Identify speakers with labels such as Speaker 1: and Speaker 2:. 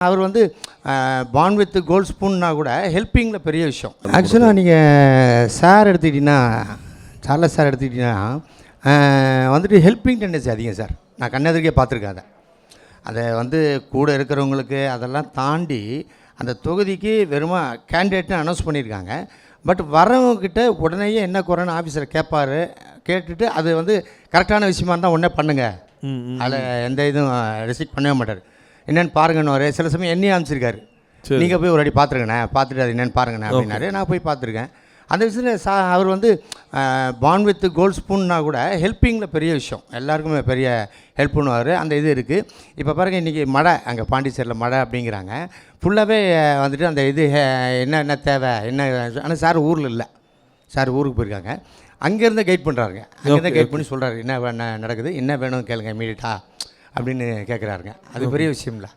Speaker 1: அவர் வந்து பான் with gold ஸ்பூன்னா கூட ஹெல்ப்பிங்கில் பெரிய விஷயம். ஆக்சுவலாக நீங்கள் சார் எடுத்துக்கிட்டிங்கன்னா, சார்லஸ் சார் எடுத்துக்கிட்டிங்கன்னா வந்துட்டு ஹெல்ப்பிங் டெண்டன்சி அதிகம் சார். நான் கண்ணெதிர்க்கே பார்த்துருக்கேன். அதை வந்து கூட இருக்கிறவங்களுக்கு அதெல்லாம் தாண்டி அந்த தொகுதிக்கு வெறுமா கேண்டிடேட்னு அனௌன்ஸ் பண்ணியிருக்காங்க. பட் வரவங்கக்கிட்ட உடனேயே என்ன குறைன்னு ஆஃபீஸர் கேட்பார். கேட்டுட்டு அது வந்து கரெக்டான விஷயமா இருந்தால் உடனே பண்ணுங்கள், அதில் எந்த இதுவும் ரெஸ்ட்ரிக்ட் பண்ணவே மாட்டார். என்னென்னு பாருங்கன்னு சில சமயம் என்னையும் அனுப்பிச்சிருக்காரு. நீங்கள் போய் ஒரு அடி பார்த்துருங்கண்ணே, பார்த்துட்டு அது என்னென்னு பாருங்கண்ணே அப்படின்னாரு. நான் போய் பார்த்துருக்கேன். அந்த விஷயத்தில் அவர் வந்து பான் வித் கோல்ட் ஸ்பூன்னா கூட ஹெல்ப்பிங்கில் பெரிய விஷயம். எல்லாருக்குமே பெரிய ஹெல்ப் பண்ணுவார். அந்த இது இருக்குது. இப்போ பாருங்கள், இன்றைக்கி மழை, அங்கே பாண்டிச்சேரியில் மழை அப்படிங்கிறாங்க. ஃபுல்லாகவே வந்துட்டு அந்த இது என்ன தேவை என்ன. ஆனால் சார் ஊரில் இல்லை, சார் ஊருக்கு போயிருக்காங்க. அங்கேருந்து கைட் பண்ணுறாருங்க. அங்கேருந்து கைட் பண்ணி சொல்கிறாரு என்ன நடக்குது, என்ன வேணும்னு கேளுங்க இமீடியட்டாக அப்படின்னு கேட்குறாருங்க. அது பெரிய விஷயம் இல்லை.